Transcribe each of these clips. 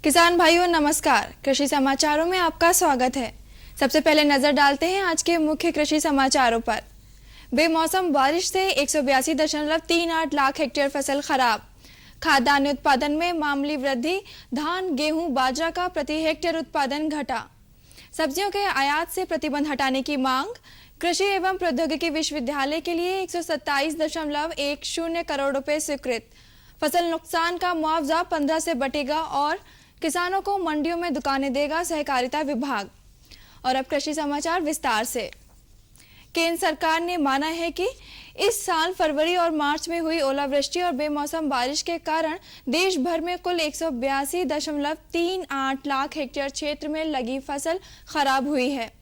किसान भाइयों नमस्कार। कृषि समाचारों में आपका स्वागत है। सबसे पहले नजर डालते हैं आज के मुख्य कृषि समाचारों पर। बेमौसम बारिश से 182.38 लाख हेक्टेयर फसल खराब। खाद्यान्न उत्पादन में मामूली वृद्धि। धान, गेहूं, बाजरा का प्रति हेक्टेयर उत्पादन घटा। सब्जियों के आयात से प्रतिबंध हटाने की मांग। कृषि एवं प्रौद्योगिकी विश्वविद्यालय के लिए 127.10 करोड़ रुपए स्वीकृत। फसल नुकसान का मुआवजा 15 से बटेगा और किसानों को मंडियों में दुकानें देगा सहकारिता विभाग। और अब कृषि समाचार विस्तार से। केंद्र सरकार ने माना है कि इस साल फरवरी और मार्च में हुई ओलावृष्टि और बेमौसम बारिश के कारण देश भर में कुल 182.38 लाख हेक्टेयर क्षेत्र में लगी फसल खराब हुई है।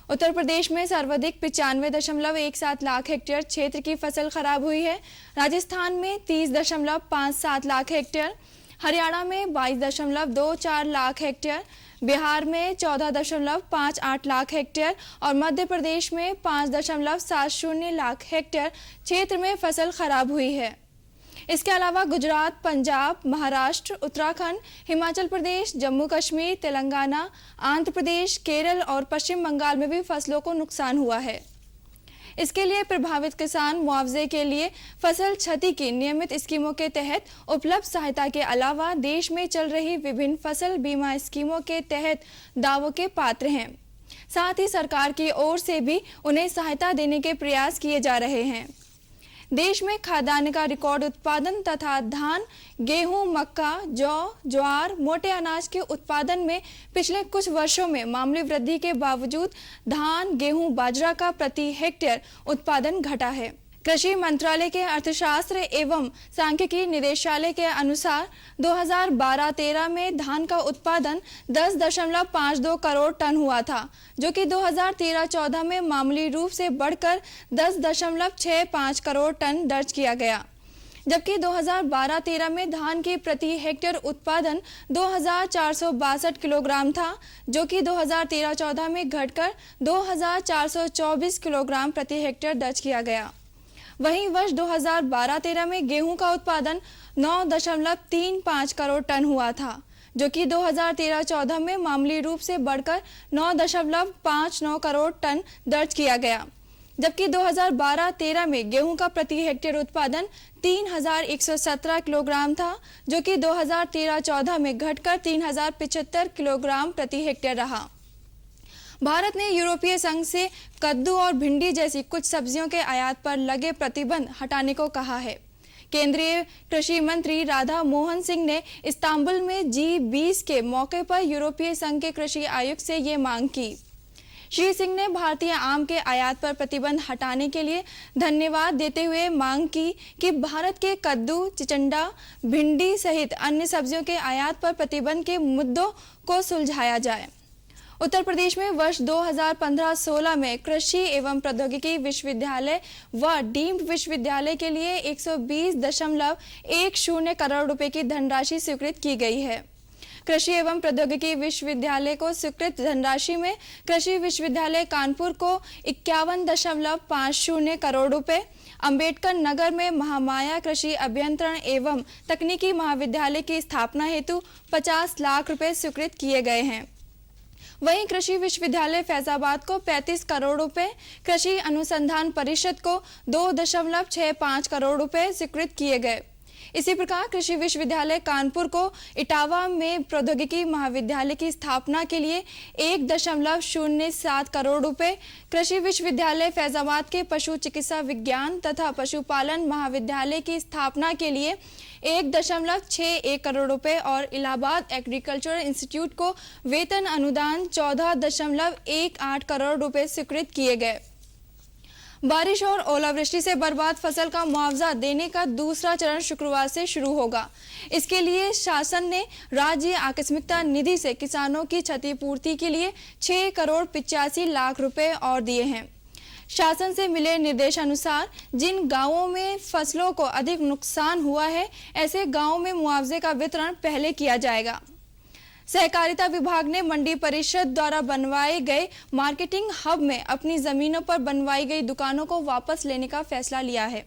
उत्तर प्रदेश में सर्वाधिक 95.17 लाख हेक्टेयर क्षेत्र की फसल खराब हुई है। राजस्थान में 30.57 लाख हेक्टेयर, हरियाणा में 22.24 लाख हेक्टेयर, बिहार में 14.58 लाख हेक्टेयर और मध्य प्रदेश में 5.70 लाख हेक्टेयर क्षेत्र में फसल खराब हुई है। इसके अलावा गुजरात, पंजाब, महाराष्ट्र, उत्तराखंड, हिमाचल प्रदेश, जम्मू कश्मीर, तेलंगाना, आंध्र प्रदेश, केरल और पश्चिम बंगाल में भी फसलों को नुकसान हुआ है। इसके लिए प्रभावित किसान मुआवजे के लिए फसल क्षति की नियमित स्कीमों के तहत उपलब्ध सहायता के अलावा देश में चल रही विभिन्न फसल बीमा स्कीमों के तहत दावों के पात्र हैं। साथ ही सरकार की ओर से भी उन्हें सहायता देने के प्रयास किए जा रहे हैं। देश में खाद्यान्न का रिकॉर्ड उत्पादन तथा धान, गेहूं, मक्का, जौ, ज्वार, मोटे अनाज के उत्पादन में पिछले कुछ वर्षों में मामूली वृद्धि के बावजूद धान, गेहूं, बाजरा का प्रति हेक्टेयर उत्पादन घटा है। कृषि मंत्रालय के अर्थशास्त्र एवं सांख्यिकी निदेशालय के अनुसार 2012-13 में धान का उत्पादन 10.52 करोड़ टन हुआ था, जो कि 2013-14 में मामूली रूप से बढ़कर 10.65 करोड़ टन दर्ज किया गया। जबकि 2012-13 में धान की प्रति हेक्टेयर उत्पादन 2462 किलोग्राम था, जो कि 2013-14 में घटकर 2424 किलोग्राम प्रति हेक्टेयर दर्ज किया गया। वहीं वर्ष 2012-13 में गेहूं का उत्पादन 9.35 करोड़ टन हुआ था, जो कि 2013-14 में मामूली रूप से बढ़कर 9.59 करोड़ टन दर्ज किया गया। जबकि 2012-13 में गेहूं का प्रति हेक्टेयर उत्पादन 3117 किलोग्राम था, जो कि 2013-14 में घटकर 3075 किलोग्राम प्रति हेक्टेयर रहा। भारत ने यूरोपीय संघ से कद्दू और भिंडी जैसी कुछ सब्जियों के आयात पर लगे प्रतिबंध हटाने को कहा है। केंद्रीय कृषि मंत्री राधा मोहन सिंह ने इस्तांबुल में G20 के मौके पर यूरोपीय संघ के कृषि आयुक्त से ये मांग की। श्री सिंह ने भारतीय आम के आयात पर प्रतिबंध हटाने के लिए धन्यवाद देते हुए मांग की कि भारत के कद्दू, चिचिण्डा, भिंडी सहित अन्य सब्जियों के आयात पर प्रतिबंध के मुद्दों को सुलझाया जाए। उत्तर प्रदेश में वर्ष 2015-16 में कृषि एवं प्रौद्योगिकी विश्वविद्यालय व डीम्ड विश्वविद्यालय के लिए 120.10 करोड़ रुपए की धनराशि स्वीकृत की गई है। कृषि एवं प्रौद्योगिकी विश्वविद्यालय को स्वीकृत धनराशि में कृषि विश्वविद्यालय कानपुर को 51.50 करोड़ रुपए, अंबेडकर नगर में महामाया कृषि अभियंत्रण एवं तकनीकी महाविद्यालय की स्थापना हेतु 50 लाख रुपए स्वीकृत किए गए हैं। वहीं कृषि विश्वविद्यालय फैजाबाद को 35 करोड़ रुपए, कृषि अनुसंधान परिषद को 2.65 करोड़ रुपए स्वीकृत किए गए। इसी प्रकार कृषि विश्वविद्यालय कानपुर को इटावा में प्रौद्योगिकी महाविद्यालय की स्थापना के लिए 1.07 करोड़ रुपए, कृषि विश्वविद्यालय फैजाबाद के पशु चिकित्सा विज्ञान तथा पशुपालन महाविद्यालय की स्थापना के लिए 1.61 करोड़ रुपए और इलाहाबाद एग्रीकल्चरल इंस्टीट्यूट को वेतन अनुदान 14.18 करोड़ रुपए स्वीकृत किए गए। बारिश और ओलावृष्टि से बर्बाद फसल का मुआवजा देने का दूसरा चरण शुक्रवार से शुरू होगा। इसके लिए शासन ने राज्य आकस्मिकता निधि से किसानों की क्षतिपूर्ति के लिए 6 करोड़ 85 लाख रुपए और दिए हैं। शासन से मिले निर्देशानुसार जिन गांवों में फसलों को अधिक नुकसान हुआ है, ऐसे गांवों में मुआवजे का वितरण पहले किया जाएगा। सहकारिता विभाग ने मंडी परिषद द्वारा बनवाए गए मार्केटिंग हब में अपनी जमीनों पर बनवाई गई दुकानों को वापस लेने का फैसला लिया है।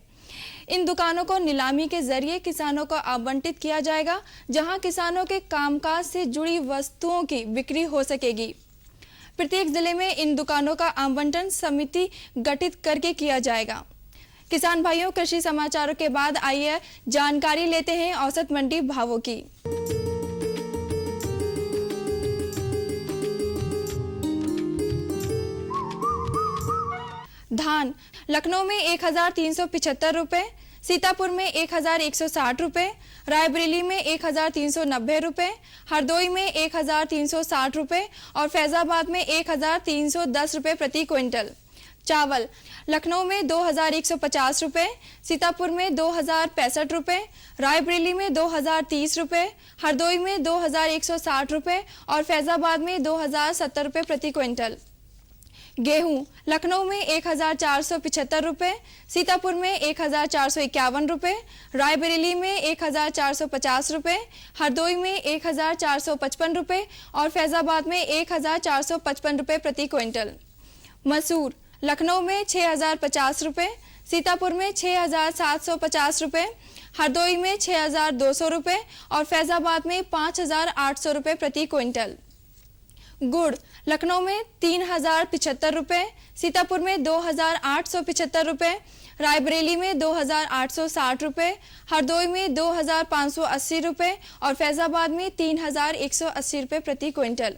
इन दुकानों को नीलामी के जरिए किसानों को आवंटित किया जाएगा, जहां किसानों के कामकाज से जुड़ी वस्तुओं की बिक्री हो सकेगी। प्रत्येक जिले में इन दुकानों का आवंटन समिति गठित करके किया जाएगा। किसान भाइयों, कृषि समाचारों के बाद आइए जानकारी लेते हैं औसत मंडी भावों की। धान लखनऊ में 1375 रुपए, सीतापुर में 1160 रुपए, रायबरेली में 1390 रुपए, हरदोई में 1360 रुपए और फैजाबाद में 1310 रुपए प्रति क्विंटल। चावल लखनऊ में 2150 रुपए, सीतापुर में 2065 रुपए, रायबरेली में 2030 रुपए, हरदोई में 2160 रुपए और फैजाबाद में 2070 रुपए प्रति क्विंटल। गेहूं लखनऊ में 1475 रुपए, सीतापुर में 1451 रुपए, रायबरेली में 1450 रुपए, हरदोई में 1455 रुपए और फैजाबाद में 1455 रुपए प्रति क्विंटल। मसूर लखनऊ में 6050 रुपए, सीतापुर में 6750 रुपए, हरदोई में 6200 रुपए और फैजाबाद में 5800 रुपए प्रति क्विंटल। गुड़ लखनऊ में 3075 रुपए, सीतापुर में 2875 रुपए, रायबरेली में 2860 रुपए, हरदोई में 2580 रुपए और फैजाबाद में 3180 रुपए प्रति क्विंटल।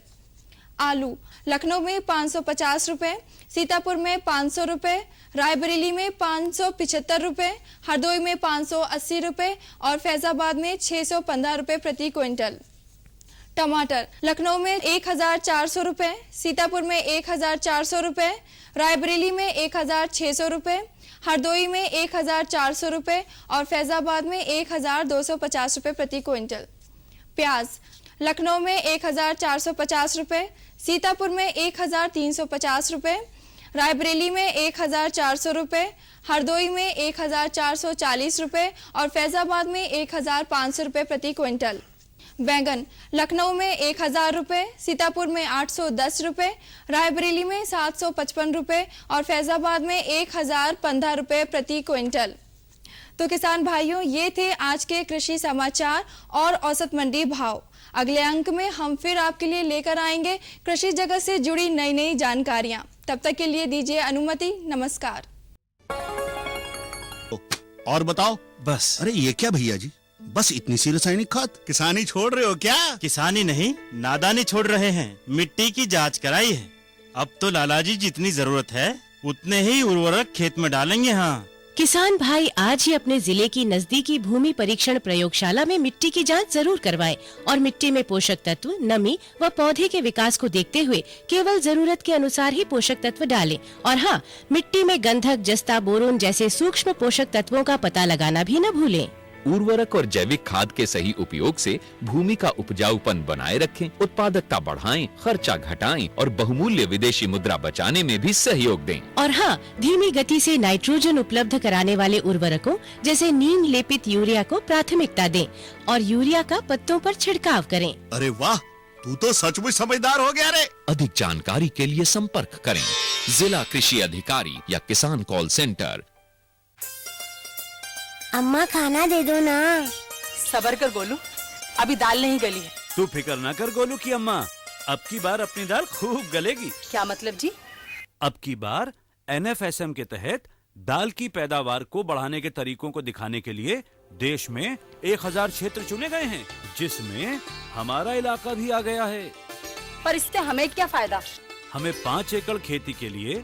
आलू लखनऊ में 550 रुपए, सीतापुर में 500 रुपए, रायबरेली में 575 रुपए, हरदोई में 580 रुपए और फैजाबाद में 615 रुपए प्रति क्विंटल। टमाटर लखनऊ में 1400 रुपए, सीतापुर में 1400 रुपए, रायबरेली में 1600 रुपए, हरदोई में 1400 रुपए और फैजाबाद में 1250 रुपए प्रति क्विंटल। प्याज लखनऊ में 1450 रुपए, सीतापुर में 1350 रुपए, रायबरेली में 1400 रुपए, हरदोई में 1440 रुपए और फैजाबाद में 1500 रुपए प्रति क्विंटल। बैंगन लखनऊ में 1000 रुपए, सीतापुर में 810 रुपए, रायबरेली में 755 रुपए और फैजाबाद में 1015 रुपए प्रति क्विंटल। तो किसान भाइयों, ये थे आज के कृषि समाचार और औसत मंडी भाव। अगले अंक में हम फिर आपके लिए लेकर आएंगे कृषि जगत से जुड़ी नई नई जानकारियां। तब तक के लिए दीजिए अनुमति। नमस्कार। और बताओ। बस। अरे ये क्या भैया जी, बस इतनी सी रासायनिक खाद? किसानी छोड़ रहे हो क्या? किसानी नहीं, नादानी छोड़ रहे हैं। मिट्टी की जांच कराई है। अब तो लालाजी जितनी जरूरत है उतने ही उर्वरक खेत में डालेंगे। हाँ किसान भाई आज ही अपने जिले की नजदीकी भूमि परीक्षण प्रयोगशाला में मिट्टी की जांच जरूर करवाएं और मिट्टी में पोषक तत्व, नमी व पौधे के विकास को देखते हुए केवल जरूरत के अनुसार ही पोषक तत्व डालें। और हाँ, मिट्टी में गंधक, जस्ता, बोरोन जैसे सूक्ष्म पोषक तत्वों का पता लगाना भी न भूलें। उर्वरक और जैविक खाद के सही उपयोग से भूमि का उपजाऊपन बनाए रखें, उत्पादकता बढ़ाएं, खर्चा घटाएं और बहुमूल्य विदेशी मुद्रा बचाने में भी सहयोग दें। और हाँ, धीमी गति से नाइट्रोजन उपलब्ध कराने वाले उर्वरकों जैसे नीम लेपित यूरिया को प्राथमिकता दें और यूरिया का पत्तों पर छिड़काव करें। अरे वाह, तू तो सचमुच समझदार हो गया रे। अधिक जानकारी के लिए संपर्क करें जिला कृषि अधिकारी या किसान कॉल सेंटर। अम्मा खाना दे दो ना। सबर कर गोलू, अभी दाल नहीं गली है। तू फिक्र ना कर गोलू की अम्मा, अब की बार अपनी दाल खूब गलेगी। क्या मतलब जी? अब की बार NFSM के तहत दाल की पैदावार को बढ़ाने के तरीकों को दिखाने के लिए देश में 1000 क्षेत्र चुने गए हैं, जिसमें हमारा इलाका भी आ गया है। पर इससे हमें क्या फायदा? हमें 5 एकड़ खेती के लिए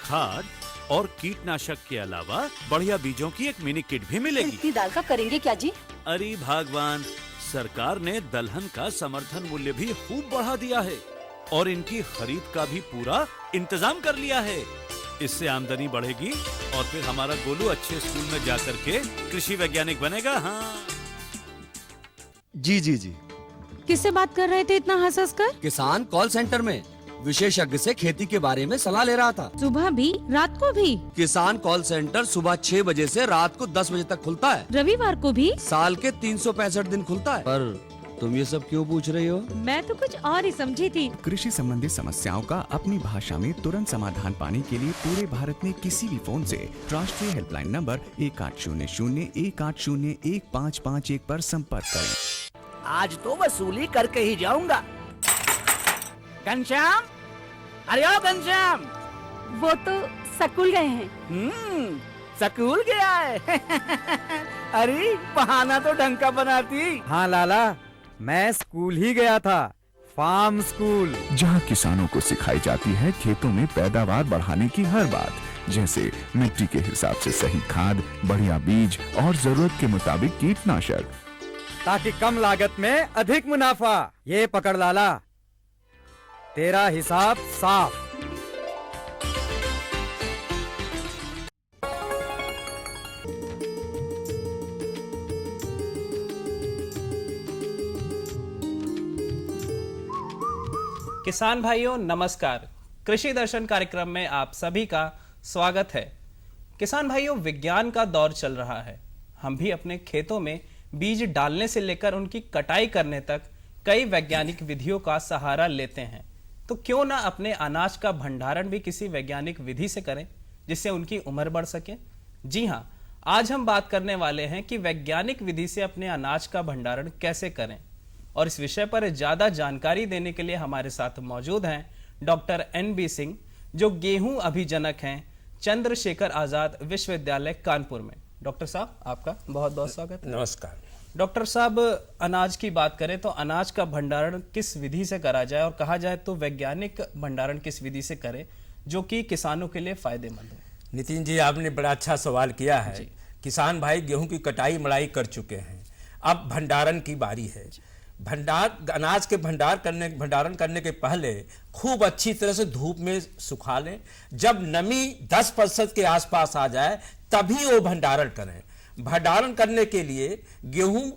खाद और कीटनाशक के अलावा बढ़िया बीजों की एक मिनी किट भी मिलेगी। इतनी दाल का करेंगे क्या जी? अरे भगवान, सरकार ने दलहन का समर्थन मूल्य भी खूब बढ़ा दिया है और इनकी खरीद का भी पूरा इंतजाम कर लिया है। इससे आमदनी बढ़ेगी और फिर हमारा गोलू अच्छे स्कूल में जाकर के कृषि वैज्ञानिक बनेगा। हाँ जी जी जी। किससे बात कर रहे थे इतना हंस हंस कर? किसान कॉल सेंटर में विशेषज्ञ से खेती के बारे में सलाह ले रहा था। सुबह भी रात को भी? किसान कॉल सेंटर सुबह 6 बजे से रात को 10 बजे तक खुलता है। रविवार को भी? साल के 365 दिन खुलता है, पर तुम ये सब क्यों पूछ रही हो? मैं तो कुछ और ही समझी थी। कृषि संबंधी समस्याओं का अपनी भाषा में तुरंत समाधान पाने के लिए पूरे भारत में किसी भी फोन से राष्ट्रीय हेल्पलाइन नंबर 1800-180-1551 पर संपर्क करें। आज तो वसूली करके ही जाऊंगा। घनश्याम, अरे ओ घनश्याम। वो तो स्कूल गए हैं। स्कूल गया है। अरे बहाना तो ढंग का बनाती। हाँ लाला, मैं स्कूल ही गया था, फार्म स्कूल, जहाँ किसानों को सिखाई जाती है खेतों में पैदावार बढ़ाने की हर बात, जैसे मिट्टी के हिसाब से सही खाद, बढ़िया बीज और जरूरत के मुताबिक कीटनाशक, ताकि कम लागत में अधिक मुनाफा। ये पकड़ लाला, तेरा हिसाब साफ। किसान भाइयों नमस्कार। कृषि दर्शन कार्यक्रम में आप सभी का स्वागत है। किसान भाइयों, विज्ञान का दौर चल रहा है। हम भी अपने खेतों में बीज डालने से लेकर उनकी कटाई करने तक कई वैज्ञानिक विधियों का सहारा लेते हैं। तो क्यों ना अपने अनाज का भंडारण भी किसी वैज्ञानिक विधि से करें जिससे उनकी उम्र बढ़ सके। जी हाँ, आज हम बात करने वाले हैं कि वैज्ञानिक विधि से अपने अनाज का भंडारण कैसे करें। और इस विषय पर ज्यादा जानकारी देने के लिए हमारे साथ मौजूद हैं डॉक्टर NB सिंह, जो गेहूं अभिजनक हैं चंद्रशेखर आजाद विश्वविद्यालय कानपुर में। डॉक्टर साहब, आपका बहुत बहुत स्वागत। नमस्कार। डॉक्टर साहब, अनाज की बात करें तो अनाज का भंडारण किस विधि से करा जाए, और कहा जाए तो वैज्ञानिक भंडारण किस विधि से करें जो कि किसानों के लिए फायदेमंद हो। नितिन जी, आपने बड़ा अच्छा सवाल किया है। किसान भाई गेहूं की कटाई मड़ाई कर चुके हैं, अब भंडारण की बारी है। अनाज के भंडारण करने के पहले खूब अच्छी तरह से धूप में सुखा लें। जब नमी 10% के आसपास आ जाए तभी वो भंडारण करें। भंडारण करने के लिए गेहूं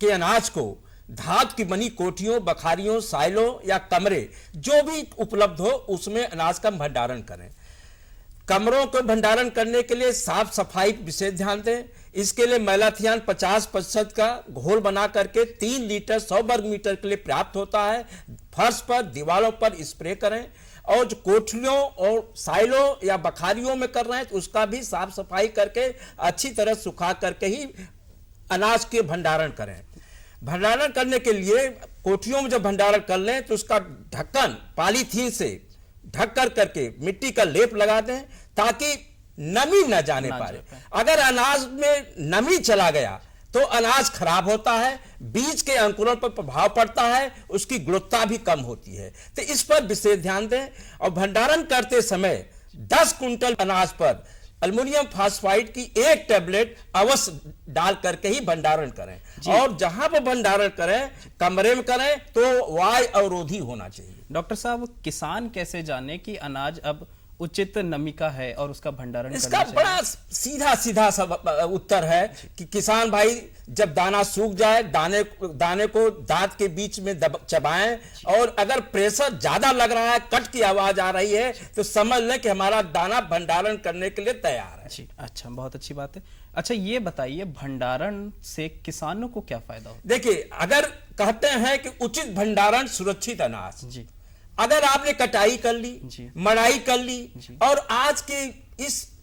के अनाज को धात की बनी कोठियों, बखारियों, साइलों या कमरे जो भी उपलब्ध हो उसमें अनाज का भंडारण करें। कमरों को भंडारण करने के लिए साफ सफाई विशेष ध्यान दें। इसके लिए मैलाथियान 50% का घोल बना करके 3 लीटर 100 वर्ग मीटर के लिए पर्याप्त होता है। फर्श पर, दीवारों पर स्प्रे करें। और जो कोठरियों और साइलों या बखारियों में कर रहे हैं तो उसका भी साफ सफाई करके अच्छी तरह सुखा करके ही अनाज के भंडारण करें। भंडारण करने के लिए कोठरियों में जब भंडारण कर लें तो उसका ढक्कन पॉलीथीन से ढक कर करके मिट्टी का लेप लगा दें ताकि नमी न जाने पाए। अगर अनाज में नमी चला गया तो अनाज खराब होता है, बीज के अंकुरण पर प्रभाव पड़ता है, उसकी गुणवत्ता भी कम होती है। तो इस पर विशेष ध्यान दें। और भंडारण करते समय 10 कुंटल अनाज पर एल्युमिनियम फॉस्फाइड की 1 टैबलेट अवश्य डाल करके ही भंडारण करें। और जहां पर भंडारण करें, कमरे में करें तो वायु अवरोधी होना चाहिए। डॉक्टर साहब, किसान कैसे जाने कि अनाज अब उचित नमी का है और उसका भंडारण इसका बड़ा सीधा सब उत्तर है कि किसान भाई जब दाना सूख जाए, दाने को दांत के बीच में चबाएं। और अगर प्रेशर ज्यादा लग रहा है, कट की आवाज आ रही है, तो समझ लें कि हमारा दाना भंडारण करने के लिए तैयार है। जी, अच्छा, बहुत अच्छी बात है। अच्छा, ये बताइए भंडारण से किसानों को क्या फायदा होता है? देखिए, अगर कहते हैं कि उचित भंडारण सुरक्षित अनाज, जी, अगर आपने कटाई कर ली, मड़ाई कर ली, और आज के इस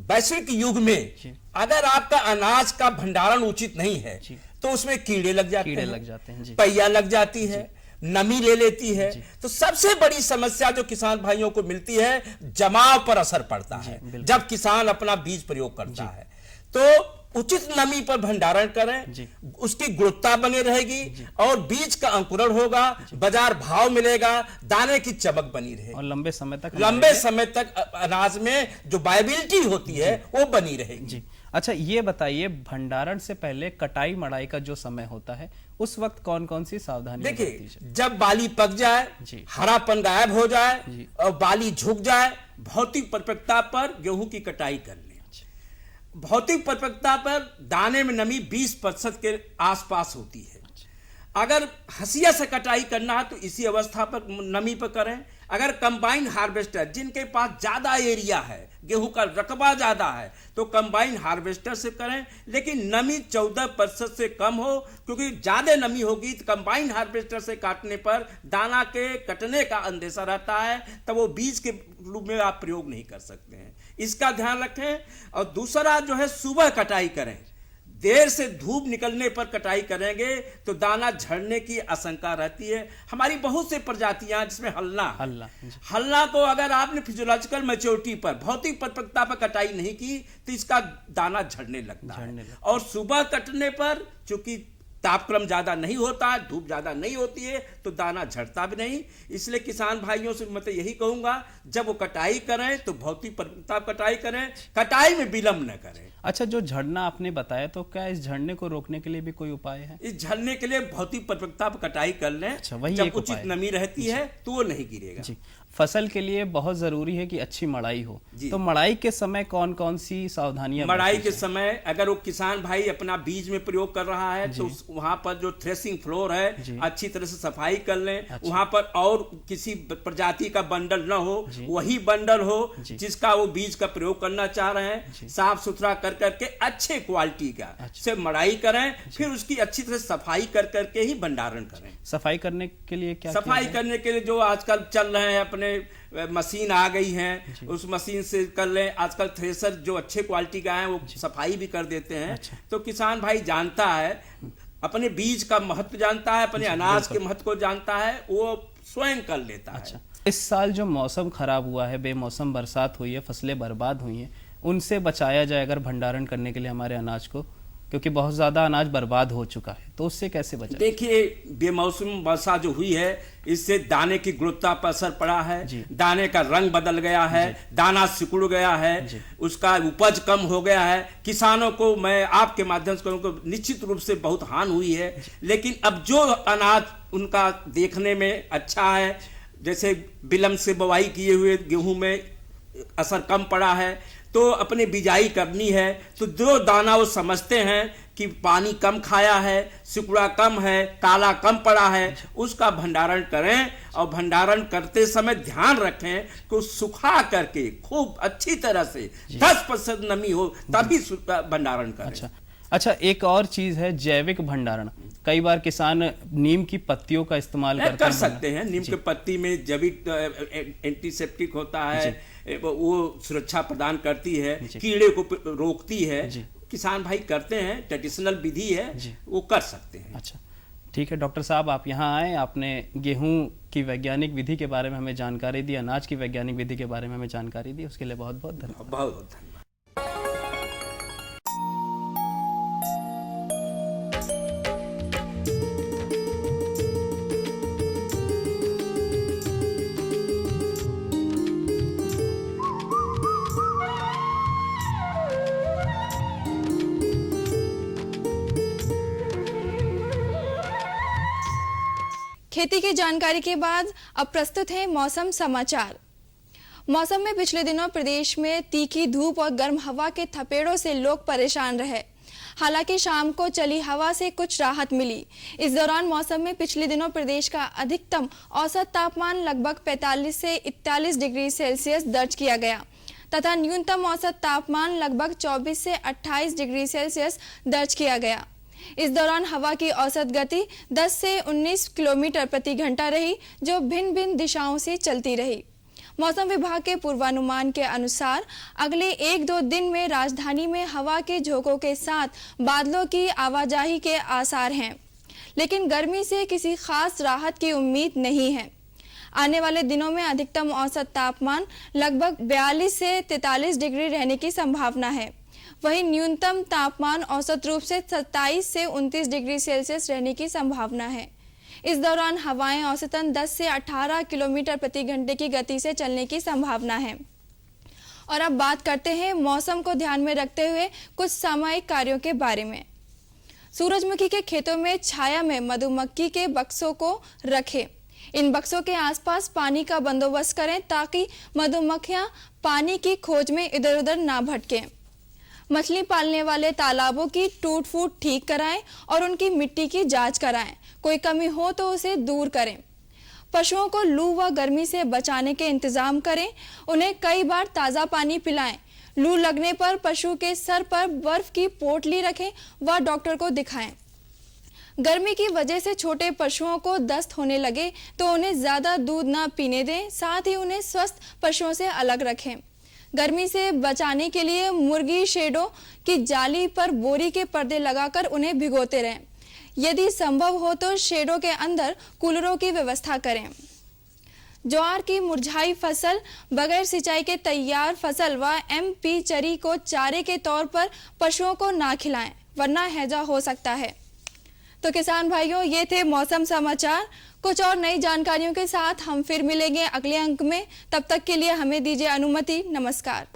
वैश्विक युग में अगर आपका अनाज का भंडारण उचित नहीं है तो उसमें कीड़े लग जाते हैं, पैया लग जाती है, नमी ले लेती है। तो सबसे बड़ी समस्या जो किसान भाइयों को मिलती है, जमाव पर असर पड़ता है। जब किसान अपना बीज प्रयोग करता है तो उचित नमी पर भंडारण करें, उसकी गुणवत्ता बनी रहेगी और बीज का अंकुरण होगा, बाजार भाव मिलेगा, दाने की चमक बनी रहेगी और लंबे समय तक अनाज में जो वायबिलिटी होती है वो बनी रहेगी। जी, अच्छा, ये बताइए भंडारण से पहले कटाई मड़ाई का जो समय होता है उस वक्त कौन कौन सी सावधानी? देखिए, जब बाली पक जाए, हरापन गायब हो जाए और बाली झुक जाए, भौतिक परिपक्वता पर गेहूं की कटाई कर ले। भौतिक परिपक्वता पर दाने में नमी 20% के आसपास होती है। अगर हंसिया से कटाई करना है तो इसी अवस्था पर नमी पर करें। अगर कंबाइन हार्वेस्टर जिनके पास ज्यादा एरिया है, गेहूं का रकबा ज्यादा है, तो कंबाइन हार्वेस्टर से करें, लेकिन नमी 14% से कम हो, क्योंकि ज्यादा नमी होगी तो कंबाइन हार्वेस्टर से काटने पर दाना के कटने का अंदेशा रहता है, तब वो बीज के रूप में आप प्रयोग नहीं कर सकते हैं। इसका ध्यान रखें। और दूसरा जो है, सुबह कटाई करें। देर से धूप निकलने पर कटाई करेंगे तो दाना झड़ने की आशंका रहती है। हमारी बहुत से प्रजातियां जिसमें हल्ला को अगर आपने फिजियोलॉजिकल मैच्योरिटी पर, भौतिक परिपक्वता पर कटाई नहीं की तो इसका दाना झड़ने लगता है। और सुबह कटने पर चूंकि तापक्रम ज्यादा नहीं होता, धूप ज्यादा नहीं होती है, तो दाना झड़ता भी नहीं। इसलिए किसान भाइयों से मैं तो यही कहूंगा, जब वो कटाई करें तो भौतिक परिपक्वता कटाई करें, कटाई में विलंब न करें। अच्छा, जो झड़ना आपने बताया, तो क्या इस झड़ने को रोकने के लिए भी कोई उपाय है? इस झड़ने के लिए भौतिक परिपक्वता पर कटाई कर लें। अच्छा, वही जब एक उचित उपाय नमी रहती है तो वो नहीं गिरेगा। जी। फसल के लिए बहुत जरूरी है कि अच्छी मड़ाई हो, तो मड़ाई के समय कौन कौन सी सावधानियां? मड़ाई के समय अगर वो किसान भाई अपना बीज में प्रयोग कर रहा है तो वहां पर जो थ्रेसिंग फ्लोर है अच्छी तरह से सफाई कर लें। वहां पर और किसी प्रजाति का बंडल न हो, वही बंडल हो जिसका वो बीज का प्रयोग करना चाह रहे हैं। साफ सुथरा कर करके अच्छे क्वालिटी का से मड़ाई करें, फिर उसकी अच्छी तरह सफाई कर करके ही भंडारण करें। सफाई करने के लिए क्या? सफाई करने के लिए जो आजकल चल रहे हैं, अपने मशीन आ गई हैं, उस मशीन से कर लें। आजकल थ्रेसर जो अच्छे क्वालिटी का है वो सफाई भी कर देते हैं। तो किसान भाई जानता है, अपने बीज का महत्व जानता है, अपने अनाज के महत्व को जानता है, वो स्वयं कर लेता है। इस साल जो मौसम खराब हुआ है, बेमौसम बरसात हुई है, फसलें बर्बाद हुई हैं, उनसे बचाया जाए अगर भंडारण करने के लिए हमारे अनाज को, क्योंकि बहुत ज्यादा अनाज बर्बाद हो चुका है, तो उससे कैसे बचाएं? देखिए, बेमौसम वर्षा जो हुई है इससे दाने की गुणवत्ता पर असर पड़ा है, दाने का रंग बदल गया है, दाना सिकुड़ गया है, उसका उपज कम हो गया है। किसानों को मैं आपके माध्यम से कहूँगा, निश्चित रूप से बहुत हानि हुई है। लेकिन अब जो अनाज उनका देखने में अच्छा है, जैसे विलंब से बुवाई किए हुए गेहूं में असर कम पड़ा है, तो अपने बिजाई करनी है, तो जो दाना वो समझते हैं कि पानी कम खाया है, सिकुड़ा कम है, काला कम पड़ा है, उसका भंडारण करें। और भंडारण करते समय ध्यान रखें कि सुखा करके खूब अच्छी तरह से 10% नमी हो तभी भंडारण करें। अच्छा, एक और चीज है जैविक भंडारण। कई बार किसान नीम की पत्तियों का इस्तेमाल कर सकते हैं। नीम के पत्ती में जैविक एंटीसेप्टिक होता है, वो सुरक्षा प्रदान करती है, कीड़े को रोकती है। किसान भाई करते हैं, ट्रेडिशनल विधि है, वो कर सकते हैं। अच्छा, ठीक है डॉक्टर साहब, आप यहाँ आए, आपने गेहूं की वैज्ञानिक विधि के बारे में हमें जानकारी दी, अनाज की वैज्ञानिक विधि के बारे में हमें जानकारी दी, उसके लिए बहुत बहुत धन्यवाद। बहुत बहुत धन्यवाद। खेती की जानकारी के बाद अब प्रस्तुत है मौसम समाचार। मौसम में पिछले दिनों प्रदेश में तीखी धूप और गर्म हवा के थपेड़ों से लोग परेशान रहे। हालांकि शाम को चली हवा से कुछ राहत मिली। इस दौरान मौसम में पिछले दिनों प्रदेश का अधिकतम औसत तापमान लगभग 45 से 41 डिग्री सेल्सियस दर्ज किया गया तथा न्यूनतम औसत तापमान लगभग 24 से 28 डिग्री सेल्सियस दर्ज किया गया। इस दौरान हवा की औसत गति 10 से 19 किलोमीटर प्रति घंटा रही, जो भिन्न भिन्न दिशाओं से चलती रही। मौसम विभाग के पूर्वानुमान के अनुसार अगले 1-2 दिन में राजधानी में हवा के झोंकों के साथ बादलों की आवाजाही के आसार हैं, लेकिन गर्मी से किसी खास राहत की उम्मीद नहीं है। आने वाले दिनों में अधिकतम औसत तापमान लगभग 42 से 43 डिग्री रहने की संभावना है। वहीं न्यूनतम तापमान औसत रूप से 27 से 29 डिग्री सेल्सियस रहने की संभावना है। इस दौरान हवाएं औसतन 10 से 18 किलोमीटर प्रति घंटे की गति से चलने की संभावना है। और अब बात करते हैं मौसम को ध्यान में रखते हुए कुछ सामयिक कार्यों के बारे में। सूरजमुखी के खेतों में छाया में मधुमक्खी के बक्सों को रखें। इन बक्सों के आसपास पानी का बंदोबस्त करें ताकि मधुमक्खियां पानी की खोज में इधर उधर ना भटकें। मछली पालने वाले तालाबों की टूट फूट ठीक कराएं और उनकी मिट्टी की जांच कराएं। कोई कमी हो तो उसे दूर करें। पशुओं को लू व गर्मी से बचाने के इंतजाम करें। उन्हें कई बार ताज़ा पानी पिलाएं। लू लगने पर पशु के सर पर बर्फ की पोटली रखें व डॉक्टर को दिखाएं। गर्मी की वजह से छोटे पशुओं को दस्त होने लगे तो उन्हें ज़्यादा दूध न पीने दें। साथ ही उन्हें स्वस्थ पशुओं से अलग रखें। गर्मी से बचाने के लिए मुर्गी शेडों की जाली पर बोरी के पर्दे लगाकर उन्हें भिगोते रहें। यदि संभव हो तो शेडों के अंदर कूलरों की व्यवस्था करें। ज्वार की मुरझाई फसल, बगैर सिंचाई के तैयार फसल व MP चरी को चारे के तौर पर पशुओं को ना खिलाएं, वरना हैजा हो सकता है। तो किसान भाइयों, ये थे मौसम समाचार। कुछ और नई जानकारियों के साथ हम फिर मिलेंगे अगले अंक में। तब तक के लिए हमें दीजिए अनुमति। नमस्कार।